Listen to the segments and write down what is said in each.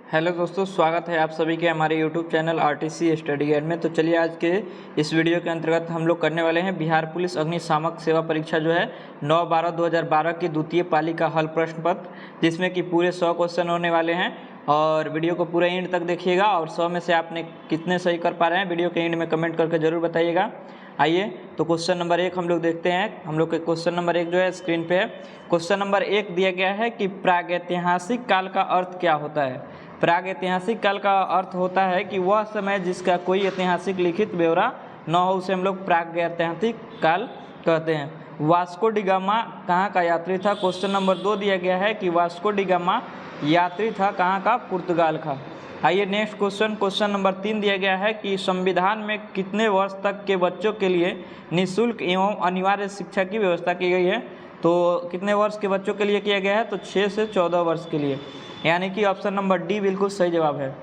Hello दोस्तों, स्वागत है आप सभी के हमारे YouTube channel RTC study guide में। तो चलिए आज के इस वीडियो के अंतर्गत हम लोग करने वाले हैं बिहार पुलिस अग्निशामक सेवा परीक्षा जो है 9/12/2012 की द्वितीय पाली का हल प्रश्न पत्र, जिसमें कि पूरे 100 क्वेश्चन होने वाले हैं। और वीडियो को पूरे एंड तक देखिएगा और 100 में से आपने कितने सही कर पा रहे हैं वीडियो के एंड में कमेंट करके ज़रूर बताइएगा। आइए तो क्वेश्चन नंबर 1 हम लोग देखते हैं। हम लोग के क्वेश्चन नंबर 1 जो है स्क्रीन पे है। क्वेश्चन नंबर 1 दिया गया है कि प्रागैतिहासिक काल का अर्थ क्या होता है। प्रागैतिहासिक काल का अर्थ होता है कि वह समय जिसका कोई ऐतिहासिक लिखित ब्यौरा न हो, उसे हम लोग प्रागैतिहासिक काल कहते हैं। वास्को डी गामा कहाँ का यात्री था। क्वेश्चन नंबर 2 दिया गया है कि वास्को डी गामा यात्री था कहाँ का, पुर्तगाल का। आइए नेक्स्ट क्वेश्चन नंबर 3 दिया गया है कि संविधान में कितने वर्ष तक के बच्चों के लिए निःशुल्क एवं अनिवार्य शिक्षा की व्यवस्था की गई है। तो कितने वर्ष के बच्चों के लिए किया गया है, तो 6 से 14 वर्ष के लिए, यानी कि ऑप्शन नंबर डी बिल्कुल सही जवाब है।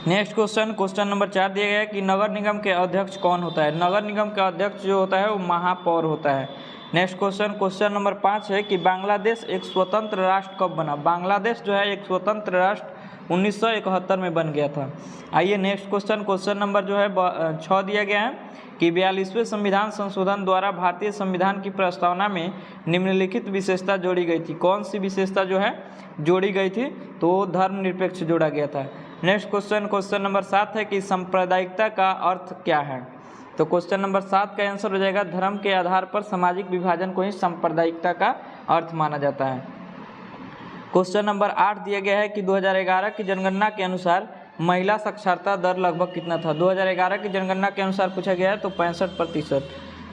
नेक्स्ट क्वेश्चन नंबर 4 दिया गया है कि नगर निगम के अध्यक्ष कौन होता है। नगर निगम का अध्यक्ष जो होता है वो महापौर होता है। नेक्स्ट क्वेश्चन नंबर 5 है कि बांग्लादेश एक स्वतंत्र राष्ट्र कब बना। बांग्लादेश जो है एक स्वतंत्र राष्ट्र 1971 में बन गया था। आइए नेक्स्ट क्वेश्चन नंबर जो है 6 दिया गया है कि 42वें संविधान संशोधन द्वारा भारतीय संविधान की प्रस्तावना में निम्नलिखित विशेषता जोड़ी गई थी। कौन सी विशेषता जो है जोड़ी गई थी, तो धर्मनिरपेक्ष जोड़ा गया था। नेक्स्ट क्वेश्चन नंबर 7 है कि सांप्रदायिकता का अर्थ क्या है। तो क्वेश्चन नंबर 7 का आंसर हो जाएगा धर्म के आधार पर सामाजिक विभाजन को ही सांप्रदायिकता का अर्थ माना जाता है। क्वेश्चन नंबर 8 दिया गया है कि 2011 की जनगणना के अनुसार महिला साक्षरता दर लगभग कितना था। 2011 की जनगणना के अनुसार पूछा गया है तो 65%।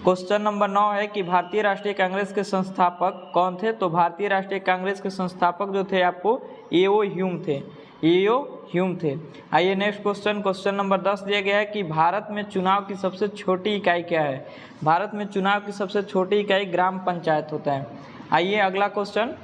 क्वेश्चन नंबर 9 है कि भारतीय राष्ट्रीय कांग्रेस के संस्थापक कौन थे। तो भारतीय राष्ट्रीय कांग्रेस के संस्थापक जो थे आपको एओ ह्यूम थे। आइए नेक्स्ट क्वेश्चन नंबर 10 दिया गया है कि भारत में चुनाव की सबसे छोटी इकाई क्या है। भारत में चुनाव की सबसे छोटी इकाई ग्राम पंचायत होता है। आइए अगला क्वेश्चन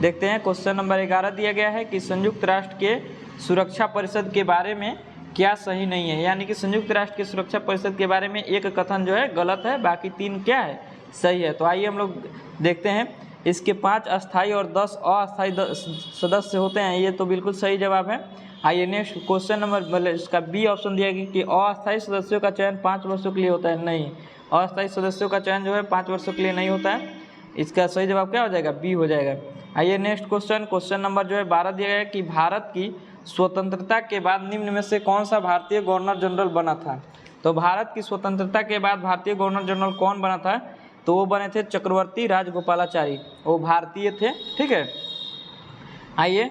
देखते हैं। क्वेश्चन नंबर 11 दिया गया है कि संयुक्त राष्ट्र के सुरक्षा परिषद के बारे में क्या सही नहीं है। यानी कि संयुक्त राष्ट्र के सुरक्षा परिषद के बारे में एक कथन जो है गलत है, बाकी 3 क्या है, सही है। तो आइए हम लोग देखते हैं। इसके 5 अस्थायी और 10 अस्थायी सदस्य होते हैं, ये तो बिल्कुल सही जवाब है। आइए नेक्स्ट क्वेश्चन नंबर इसका बी ऑप्शन दिया गया कि अस्थायी सदस्यों का चयन 5 वर्षों के लिए होता है। नहीं, अस्थायी सदस्यों का चयन जो है 5 वर्षों के लिए नहीं होता है। इसका सही जवाब क्या हो जाएगा, बी हो जाएगा। आइए नेक्स्ट क्वेश्चन नंबर जो है 12 दिया गया है कि भारत की स्वतंत्रता के बाद निम्न में से कौन सा भारतीय गवर्नर जनरल बना था। तो भारत की स्वतंत्रता के बाद भारतीय गवर्नर जनरल कौन बना था, तो वो बने थे चक्रवर्ती राजगोपालाचारी, वो भारतीय थे। ठीक है। आइए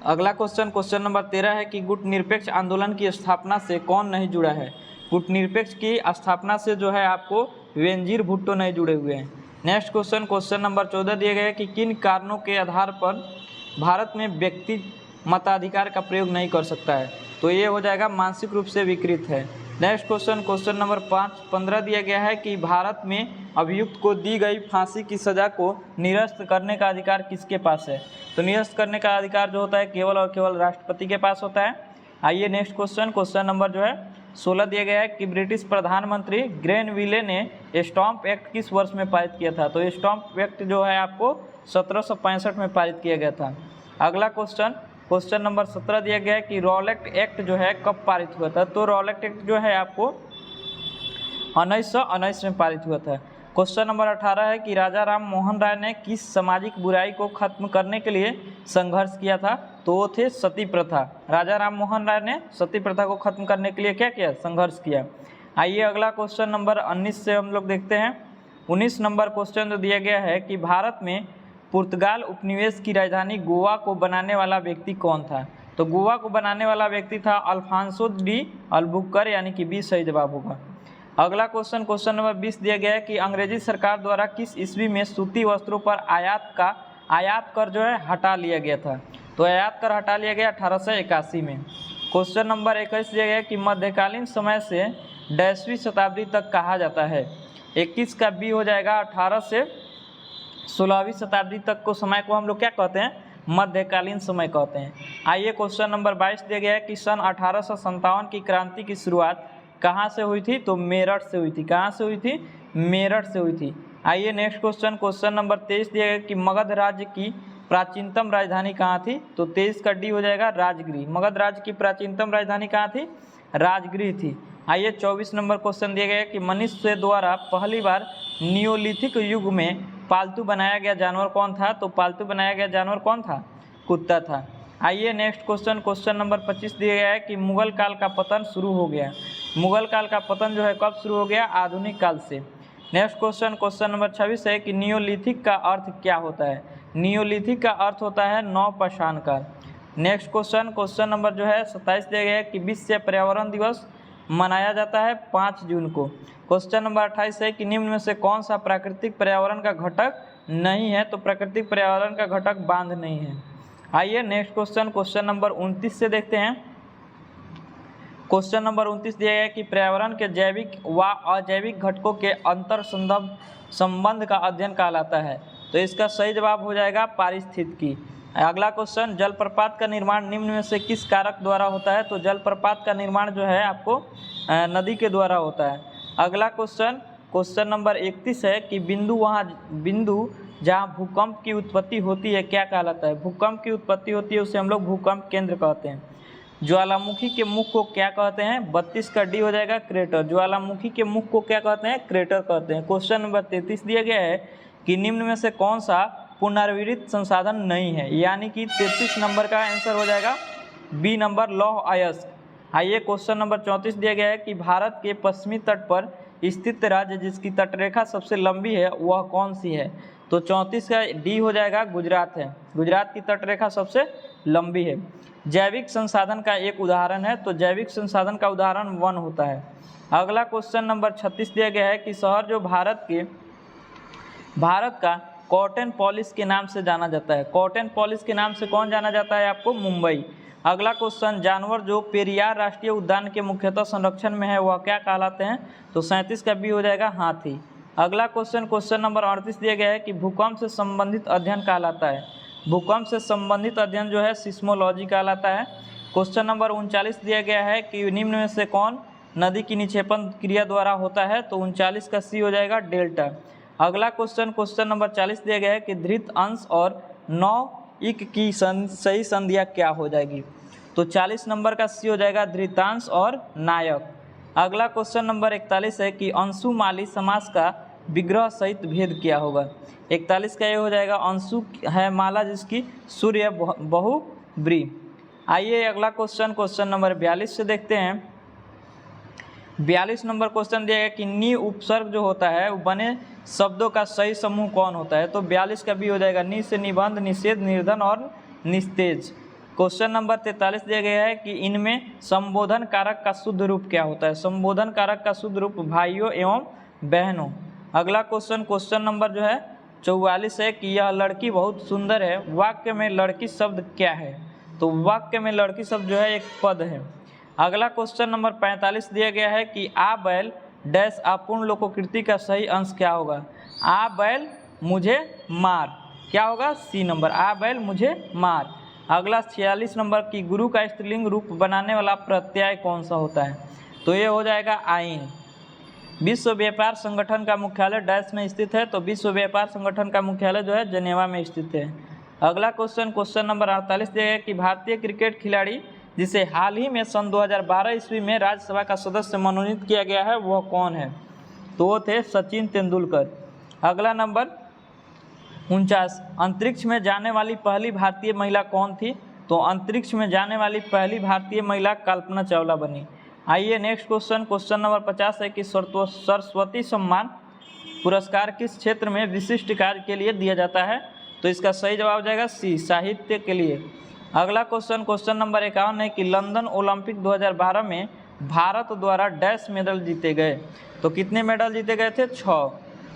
अगला क्वेश्चन नंबर 13 है कि गुटनिरपेक्ष आंदोलन की स्थापना से कौन नहीं जुड़ा है। गुटनिरपेक्ष की स्थापना से जो है आपको बेनजीर भुट्टो नहीं जुड़े हुए हैं। नेक्स्ट क्वेश्चन नंबर 14 दिया गया है कि किन कारणों के आधार पर भारत में व्यक्ति मताधिकार का प्रयोग नहीं कर सकता है। तो ये हो जाएगा मानसिक रूप से विकृत है। नेक्स्ट क्वेश्चन नंबर 15 दिया गया है कि भारत में अभियुक्त को दी गई फांसी की सज़ा को निरस्त करने का अधिकार किसके पास है। तो निरस्त करने का अधिकार जो होता है केवल और केवल राष्ट्रपति के पास होता है। आइए नेक्स्ट क्वेश्चन नंबर जो है 16 दिया गया है कि ब्रिटिश प्रधानमंत्री ग्रेनविले ने स्टॉम्प एक्ट किस वर्ष में पारित किया था। तो स्टॉम्प एक्ट जो है आपको 1765 में पारित किया गया था। अगला क्वेश्चन नंबर 17 दिया गया है कि रॉलेट एक्ट जो है कब पारित हुआ था। तो रॉलेट एक्ट जो है आपको 1919 में पारित हुआ था। क्वेश्चन नंबर 18 है कि राजा राम मोहन राय ने किस सामाजिक बुराई को खत्म करने के लिए संघर्ष किया था। तो वो थे सती प्रथा। राजा राम मोहन राय ने सती प्रथा को खत्म करने के लिए क्या किया, संघर्ष किया। आइए अगला क्वेश्चन नंबर 19 से हम लोग देखते हैं। 19 नंबर क्वेश्चन जो दिया गया है कि भारत में पुर्तगाल उपनिवेश की राजधानी गोवा को बनाने वाला व्यक्ति कौन था। तो गोवा को बनाने वाला व्यक्ति था अल्फांसो डी अल्बुकर, यानी कि बी सही जवाब होगा। अगला क्वेश्चन नंबर 20 दिया गया है कि अंग्रेजी सरकार द्वारा किस ईस्वी में सूती वस्त्रों पर आयात कर जो है हटा लिया गया था। तो आयात कर हटा लिया गया 1881 में। क्वेश्चन नंबर 21 दिया गया है कि मध्यकालीन समय से 10वीं शताब्दी तक कहा जाता है। 21 का बी हो जाएगा। 18 से 16वीं शताब्दी तक को समय को हम लोग क्या कहते हैं, मध्यकालीन समय कहते हैं। आइए क्वेश्चन नंबर 22 दिया गया है कि सन 1857 की क्रांति की शुरुआत कहाँ से हुई थी। तो मेरठ से हुई थी। कहाँ से हुई थी, मेरठ से हुई थी। आइए नेक्स्ट क्वेश्चन नंबर 23 दिया गया कि मगध राज्य की प्राचीनतम राजधानी कहाँ थी? तो 23 का डी हो जाएगा राजगृह। मगध राज्य की प्राचीनतम राजधानी कहाँ थी? राजगृह थी। आइए 24 नंबर क्वेश्चन दिया गया है कि मनुष्य द्वारा पहली बार नियोलिथिक युग में पालतू बनाया गया जानवर कौन था? तो पालतू बनाया गया जानवर कौन था? कुत्ता था। आइए नेक्स्ट क्वेश्चन, क्वेश्चन नंबर 25 दिया गया है कि मुगल काल का पतन शुरू हो गया। मुगल काल का पतन जो है कब शुरू हो गया? आधुनिक काल से। नेक्स्ट क्वेश्चन, क्वेश्चन नंबर 26 है कि नियोलिथिक का अर्थ क्या होता है? नियोलिथिक का अर्थ होता है नवपाषाण काल। नेक्स्ट क्वेश्चन, क्वेश्चन नंबर जो है 27 दिया गया है कि विश्व पर्यावरण दिवस मनाया जाता है 5 जून को। क्वेश्चन नंबर 28 है कि निम्न में से कौन सा प्राकृतिक पर्यावरण का घटक नहीं है? तो प्राकृतिक पर्यावरण का घटक बांध नहीं है। आइए नेक्स्ट क्वेश्चन, क्वेश्चन नंबर 29 से देखते हैं। क्वेश्चन नंबर 29 दिया गया है कि पर्यावरण के जैविक व अजैविक घटकों के अंतर संबंध का अध्ययन कहलाता है। तो इसका सही जवाब हो जाएगा पारिस्थितिकी। अगला क्वेश्चन, जलप्रपात का निर्माण निम्न में से किस कारक द्वारा होता है? तो जलप्रपात का निर्माण जो है आपको नदी के द्वारा होता है। अगला क्वेश्चन, क्वेश्चन नंबर 31 है कि बिंदु जहाँ भूकंप की उत्पत्ति होती है क्या कहलाता है? भूकंप की उत्पत्ति होती है उसे हम लोग भूकंप केंद्र कहते हैं। ज्वालामुखी के मुख को क्या कहते हैं? 32 का डी हो जाएगा क्रेटर। ज्वालामुखी के मुख को क्या कहते हैं? क्रेटर कहते हैं। क्वेश्चन नंबर 33 दिया गया है कि निम्न में से कौन सा पुनर्विरित संसाधन नहीं है? यानी कि 33 नंबर का आंसर हो जाएगा बी नंबर, लौह अयस्क। आइए क्वेश्चन नंबर 34 दिया गया है कि भारत के पश्चिमी तट पर स्थित राज्य जिसकी तटरेखा सबसे लंबी है वह कौन सी है? तो 34 का डी हो जाएगा गुजरात है। गुजरात की तटरेखा सबसे लंबी है। जैविक संसाधन का एक उदाहरण है, तो जैविक संसाधन का उदाहरण वन होता है। अगला क्वेश्चन नंबर 36 दिया गया है कि शहर जो भारत का कॉटन पॉलिश के नाम से जाना जाता है। कॉटन पॉलिश के नाम से कौन जाना जाता है? आपको मुंबई। अगला क्वेश्चन, जानवर जो पेरियार राष्ट्रीय उद्यान के मुख्यतः संरक्षण में है वह क्या कहलाते हैं? तो 37 का बी हो जाएगा हाथी। अगला क्वेश्चन, क्वेश्चन नंबर 38 दिया गया है कि भूकंप से संबंधित अध्ययन कहलाता है। भूकंप से संबंधित अध्ययन जो है सिस्मोलॉजी कहलाता है। क्वेश्चन नंबर 39 दिया गया है कि निम्न में से कौन नदी की निक्षेपण क्रिया द्वारा होता है? तो 39 का सी हो जाएगा डेल्टा। अगला क्वेश्चन, क्वेश्चन नंबर 40 दिया गया है कि धृत अंश और नौइक की सही संध्या क्या हो जाएगी? तो 40 नंबर का सी हो जाएगा धृतांश और नायक। अगला क्वेश्चन नंबर 41 है कि अंशुमाली समास का विग्रह सहित भेद क्या होगा? 41 का ये हो जाएगा अंशु है माला जिसकी सूर्य बहुब्री। आइए अगला क्वेश्चन, क्वेश्चन नंबर 42 से देखते हैं। 42 नंबर क्वेश्चन दिया गया कि नी उपसर्ग जो होता है वो बने शब्दों का सही समूह कौन होता है? तो 42 का भी हो जाएगा नी से निबंध, निषेध, निर्धन और निस्तेज। क्वेश्चन नंबर 43 दिया गया है कि इनमें संबोधन कारक का शुद्ध रूप क्या होता है? संबोधन कारक का शुद्ध रूप भाइयों एवं बहनों। अगला क्वेश्चन, क्वेश्चन नंबर जो है 44 है कि यह लड़की बहुत सुंदर है, वाक्य में लड़की शब्द क्या है? तो वाक्य में लड़की शब्द जो है एक पद है। अगला क्वेश्चन नंबर 45 दिया गया है कि आ बैल डैश अपूर्ण लोकोकृति का सही अंश क्या होगा? आ बैल मुझे मार, क्या होगा? सी नंबर, आ बैल मुझे मार। अगला 46 नंबर की गुरु का स्त्रीलिंग रूप बनाने वाला प्रत्यय कौन सा होता है? तो ये हो जाएगा आइन। विश्व व्यापार संगठन का मुख्यालय डैश में स्थित है? तो विश्व व्यापार संगठन का मुख्यालय जो है जेनेवा में स्थित है। अगला क्वेश्चन, क्वेश्चन नंबर 48 दिया है कि भारतीय क्रिकेट खिलाड़ी जिसे हाल ही में सन 2012 ईस्वी में राज्यसभा का सदस्य मनोनीत किया गया है वह कौन है? तो वो थे सचिन तेंदुलकर। अगला नंबर 49, अंतरिक्ष में जाने वाली पहली भारतीय महिला कौन थी? तो अंतरिक्ष में जाने वाली पहली भारतीय महिला कल्पना चावला बनी। आइए नेक्स्ट क्वेश्चन, क्वेश्चन नंबर 50 है कि सरस्वती सम्मान पुरस्कार किस क्षेत्र में विशिष्ट कार्य के लिए दिया जाता है? तो इसका सही जवाब हो जाएगा सी, साहित्य के लिए। अगला क्वेश्चन, क्वेश्चन नंबर 51 है कि लंदन ओलंपिक 2012 में भारत द्वारा डैश मेडल जीते गए? तो कितने मेडल जीते गए थे? 6।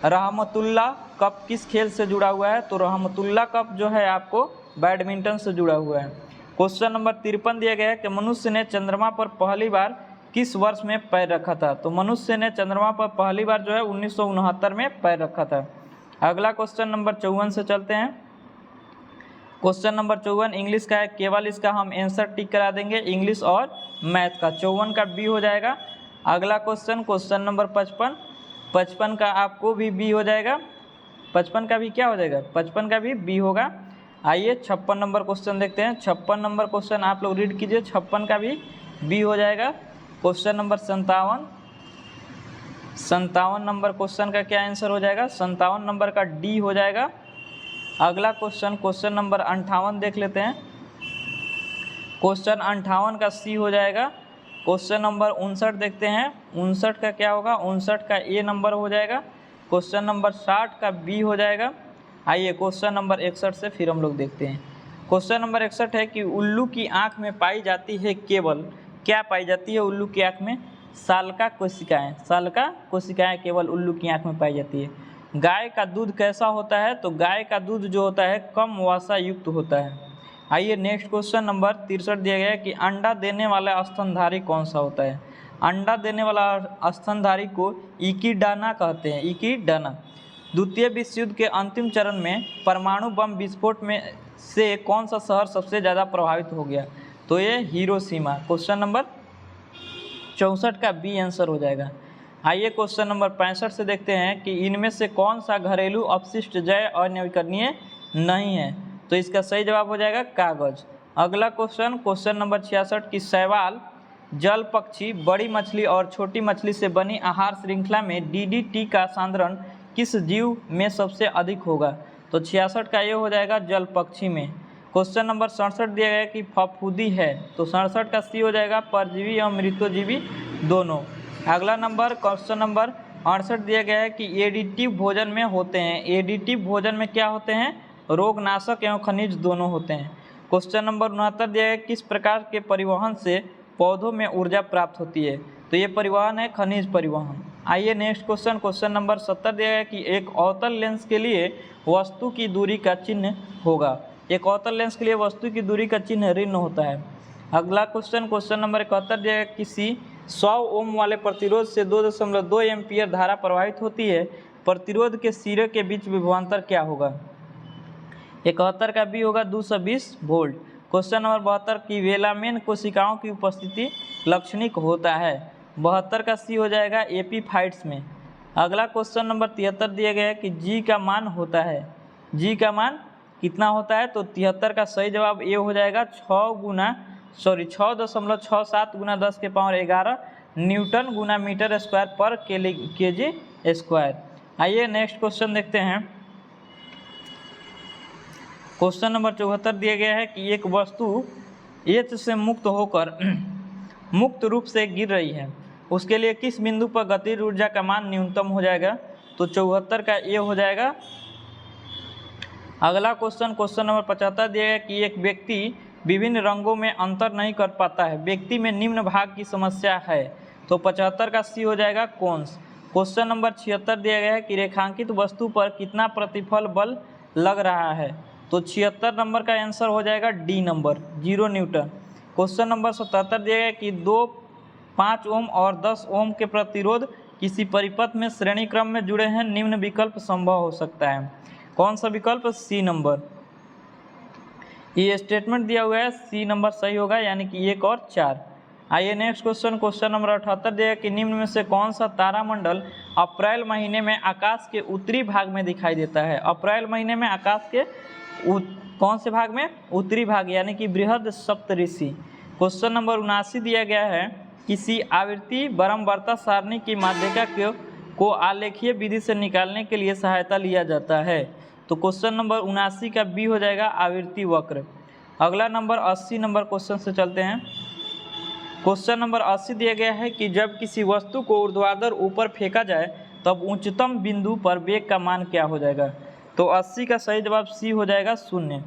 रहमतुल्लाह कप किस खेल से जुड़ा हुआ है? तो रहमतुल्लाह कप जो है आपको बैडमिंटन से जुड़ा हुआ है। क्वेश्चन नंबर 53 दिया गया है कि मनुष्य ने चंद्रमा पर पहली बार किस वर्ष में पैर रखा था? तो मनुष्य ने चंद्रमा पर पहली बार जो है 1969 में पैर रखा था। अगला क्वेश्चन नंबर 54 से चलते हैं। क्वेश्चन नंबर 54 इंग्लिश का है, केवल इसका हम आंसर टिक करा देंगे, इंग्लिश और मैथ का। 54 का बी हो जाएगा। अगला क्वेश्चन, क्वेश्चन नंबर 55 का आपको भी बी हो जाएगा। 55 का भी क्या हो जाएगा? 55 का भी बी होगा। आइए 56 नंबर क्वेश्चन देखते हैं। 56 नंबर क्वेश्चन आप लोग रीड कीजिए। 56 का भी बी हो जाएगा। क्वेश्चन नंबर 57 नंबर क्वेश्चन का क्या आंसर हो जाएगा? 57 नंबर का डी हो जाएगा। अगला क्वेश्चन नंबर 58 देख लेते हैं। क्वेश्चन 58 का सी हो जाएगा। क्वेश्चन नंबर 59 देखते हैं। 59 का क्या होगा? 59 का ए नंबर हो जाएगा। क्वेश्चन नंबर 60 का बी हो जाएगा। आइए क्वेश्चन नंबर 61 से फिर हम लोग देखते हैं। क्वेश्चन नंबर 61 है कि उल्लू की आँख में पाई जाती है केवल, क्या पाई जाती है उल्लू की आँख में? सालका कोशिकाएँ। सालका कोशिकाएँ केवल उल्लू की आँख में पाई जाती है। गाय का दूध कैसा होता है? तो गाय का दूध जो होता है कम वसा युक्त होता है। आइए नेक्स्ट क्वेश्चन नंबर 63 दिया गया है कि अंडा देने वाला स्तनधारी कौन सा होता है? अंडा देने वाला स्तनधारी को इकीडाना कहते हैं। इकीडाना। द्वितीय विश्व युद्ध के अंतिम चरण में परमाणु बम विस्फोट में से कौन सा शहर सबसे ज़्यादा प्रभावित हो गया? तो ये हिरोशिमा। क्वेश्चन नंबर 64 का बी आंसर हो जाएगा। आइए क्वेश्चन नंबर 65 से देखते हैं कि इनमें से कौन सा घरेलू अपशिष्ट जैव अनवीकरणीय नहीं है? तो इसका सही जवाब हो जाएगा कागज। अगला क्वेश्चन नंबर 66 की शैवाल जल पक्षी, बड़ी मछली और छोटी मछली से बनी आहार श्रृंखला में डीडीटी का सांद्रण किस जीव में सबसे अधिक होगा? तो 66 का ये हो जाएगा जल पक्षी में। क्वेश्चन नंबर 67 दिया गया कि फफूंदी है, तो 67 का सी हो जाएगा परजीवी एवं मृतोजीवी दोनों। अगला क्वेश्चन नंबर 68 दिया गया है कि एडिटिव भोजन में होते हैं। एडिटिव भोजन में क्या होते हैं? रोगनाशक एवं खनिज दोनों होते हैं। क्वेश्चन नंबर 69 दिया गया किस प्रकार के परिवहन से पौधों में ऊर्जा प्राप्त होती है? तो ये परिवहन है खनिज परिवहन। आइए नेक्स्ट क्वेश्चन नंबर 70 दिया गया कि एक अवतल लेंस के लिए वस्तु की दूरी का चिन्ह होगा। एक अवतल लेंस के लिए वस्तु की दूरी का चिन्ह ऋण होता है। अगला क्वेश्चन नंबर 71 दिया गया किसी 100 ओम वाले प्रतिरोध से 2.2 एम्पीयर धारा प्रवाहित होती है। प्रतिरोध के सिरे के बीच विभवांतर क्या होगा? 71 का बी होगा 220 वोल्ट। क्वेश्चन नंबर 72 की वेलामेन कोशिकाओं की उपस्थिति लक्षणिक होता है। 72 का सी हो जाएगा एपीफाइट्स में। अगला क्वेश्चन नंबर 73 दिया गया है कि जी का मान होता है। जी का मान कितना होता है? तो 73 का सही जवाब ए हो जाएगा 6.67 गुना 10 के पावर 11 न्यूटन गुना मीटर स्क्वायर पर केजी स्क्वायर। आइए नेक्स्ट क्वेश्चन देखते हैं। क्वेश्चन नंबर 74 दिया गया है कि एक वस्तु एच से मुक्त होकर मुक्त रूप से गिर रही है, उसके लिए किस बिंदु पर गतिज ऊर्जा का मान न्यूनतम हो जाएगा? तो 74 का ए हो जाएगा। अगला क्वेश्चन नंबर 75 दिया गया कि एक व्यक्ति विभिन्न रंगों में अंतर नहीं कर पाता है, व्यक्ति में निम्न भाग की समस्या है। तो 75 का सी हो जाएगा कोन्स। क्वेश्चन नंबर 76 दिया गया है कि रेखांकित वस्तु पर कितना प्रतिफल बल लग रहा है? तो 76 नंबर का आंसर हो जाएगा D number 0 Newton. Question number 77 दिया गया कि 5 ओम और 10 ओम के प्रतिरोध किसी परिपथ में श्रेणी क्रम में जुड़े हैं, निम्न विकल्प संभव हो सकता है। कौन सा विकल्प? सी नंबर। ये स्टेटमेंट दिया हुआ है, सी नंबर सही होगा, यानी कि 1 और 4। आइए नेक्स्ट क्वेश्चन नंबर 78 दिया कि निम्न में से कौन सा तारामंडल अप्रैल महीने में आकाश के उत्तरी भाग में दिखाई देता है? अप्रैल महीने में आकाश के कौन से भाग में? उत्तरी भाग, यानी कि बृहद सप्तऋषि। क्वेश्चन नंबर 79 दिया गया है किसी आवृत्ति बरमवर्ता सारणी की माध्यिका को आलेखीय विधि से निकालने के लिए सहायता लिया जाता है। तो क्वेश्चन नंबर 79 का बी हो जाएगा आवृत्ति वक्र। अगला नंबर 80 नंबर क्वेश्चन से चलते हैं। क्वेश्चन नंबर 80 दिया गया है कि जब किसी वस्तु को ऊर्ध्वाधर ऊपर फेंका जाए तब उच्चतम बिंदु पर वेग का मान क्या हो जाएगा? तो 80 का सही जवाब सी हो जाएगा 0।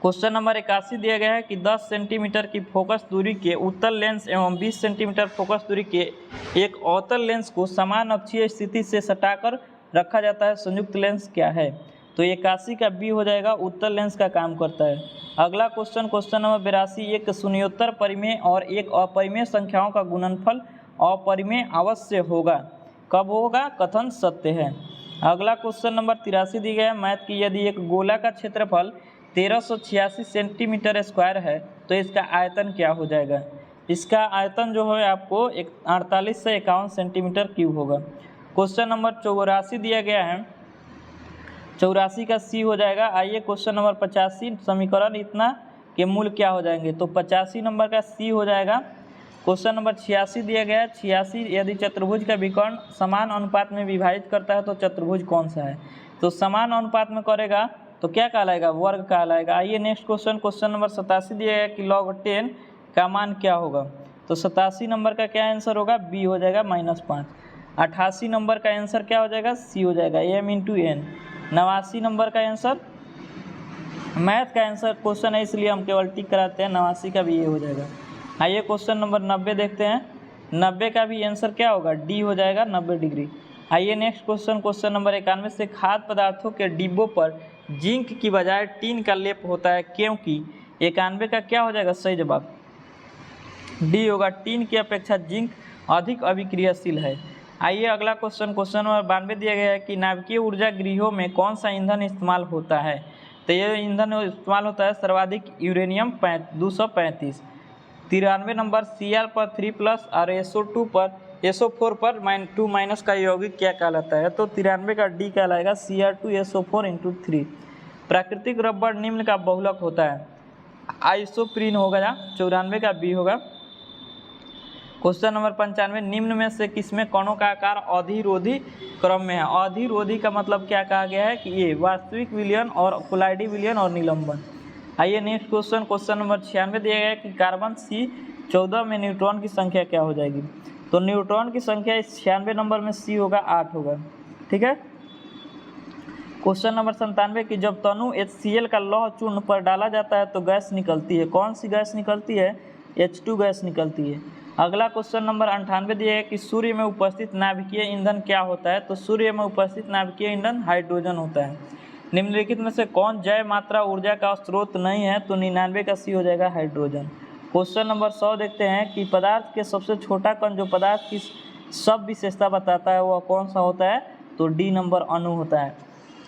क्वेश्चन नंबर 81 दिया गया है कि 10 सेंटीमीटर की फोकस दूरी के उत्तल लेंस एवं 20 सेंटीमीटर फोकस दूरी के एक अवतल लेंस को समान अक्षीय स्थिति से सटाकर रखा जाता है, संयुक्त लेंस क्या है? तो 81 का बी हो जाएगा उत्तल लेंस का काम करता है। अगला क्वेश्चन नंबर 82 एक शून्योत्तर परिमेय और एक अपरिमेय संख्याओं का गुणनफल अपरिमेय अवश्य होगा, कब होगा? कथन सत्य है। अगला क्वेश्चन नंबर 83 दी गया है मैथ की, यदि एक गोला का क्षेत्रफल 1386 सेंटीमीटर स्क्वायर है तो इसका आयतन क्या हो जाएगा? इसका आयतन जो है आपको 48 से 51 सेंटीमीटर क्यूब होगा। क्वेश्चन नंबर 84 दिया गया है 84 का सी हो जाएगा। आइए क्वेश्चन नंबर 85, समीकरण इतना के मूल क्या हो जाएंगे, तो 85 नंबर का सी हो जाएगा। क्वेश्चन नंबर 86 दिया गया है, 86 यदि चतुर्भुज का विकर्ण समान अनुपात में विभाजित करता है तो चतुर्भुज कौन सा है, तो समान अनुपात में करेगा तो क्या कहलाएगा, वर्ग कहलाएगा। आइए नेक्स्ट क्वेश्चन, क्वेश्चन नंबर 87 दिया गया कि log 10 का मान क्या होगा, तो 87 नंबर का क्या आंसर होगा, बी हो जाएगा -5। 88 नंबर का आंसर क्या हो जाएगा, सी हो जाएगा m × n। 89 नंबर का आंसर, मैथ का आंसर क्वेश्चन है इसलिए हम केवल टिक कराते हैं, 89 का भी ये हो जाएगा। आइए क्वेश्चन नंबर 90 देखते हैं, 90 का भी आंसर क्या होगा, डी हो जाएगा 90 डिग्री। आइए नेक्स्ट क्वेश्चन, क्वेश्चन नंबर 91 से खाद्य पदार्थों के डिब्बों पर जिंक की बजाय टीन का लेप होता है क्योंकि, 91 का क्या हो जाएगा सही जवाब, डी होगा, टीन की अपेक्षा जिंक अधिक अभिक्रियाशील है। आइए अगला क्वेश्चन, क्वेश्चन नंबर 92 दिया गया है कि नाभिकीय ऊर्जा गृहों में कौन सा ईंधन इस्तेमाल होता है, तो ये ईंधन इस्तेमाल होता है सर्वाधिक यूरेनियम 235। 93 नंबर Cr पर 3+ और SO2 पर SO4 पर -2 का यौगिक क्या कहलाता है, तो 93 का डी कहलाएगा, Cr2SO4 × 3। प्राकृतिक रबड़ निम्न का बहुलक होता है, आइसोप्रीन होगा, 94 का बी होगा। क्वेश्चन नंबर 95, निम्न में से किसमें कणों का आकार अधिरोधी क्रम में है, अधिरोधी का मतलब क्या कहा गया है कि ये वास्तविक विलयन और कोलाइडी विलयन और निलंबन। आइए नेक्स्ट क्वेश्चन, क्वेश्चन नंबर 96 दिया गया है कि कार्बन C14 में न्यूट्रॉन की संख्या क्या हो जाएगी, तो न्यूट्रॉन की संख्या इस 96 नंबर में सी होगा 8 होगा, ठीक है। क्वेश्चन नंबर 97 कि जब तनु HCl का लौह चूर्ण पर डाला जाता है तो गैस निकलती है, कौन सी गैस निकलती है, H2 गैस निकलती है। अगला क्वेश्चन नंबर 98 दिया है कि सूर्य में उपस्थित नाभिकीय ईंधन क्या होता है, तो सूर्य में उपस्थित नाभिकीय ईंधन हाइड्रोजन होता है। निम्नलिखित में से कौन जय मात्रा ऊर्जा का स्रोत नहीं है, तो 99 का सी हो जाएगा, हाइड्रोजन। क्वेश्चन नंबर 100 देखते हैं कि पदार्थ के सबसे छोटा कण जो पदार्थ की सब विशेषता बताता है वह कौन सा होता है, तो डी नंबर अणु होता है।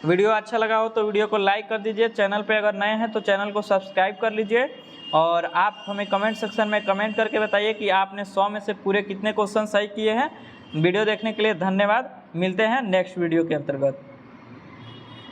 वीडियो अच्छा लगा हो तो वीडियो को लाइक कर दीजिए, चैनल पे अगर नए हैं तो चैनल को सब्सक्राइब कर लीजिए और आप हमें कमेंट सेक्शन में कमेंट करके बताइए कि आपने 100 में से पूरे कितने क्वेश्चन सही किए हैं। वीडियो देखने के लिए धन्यवाद, मिलते हैं नेक्स्ट वीडियो के अंतर्गत।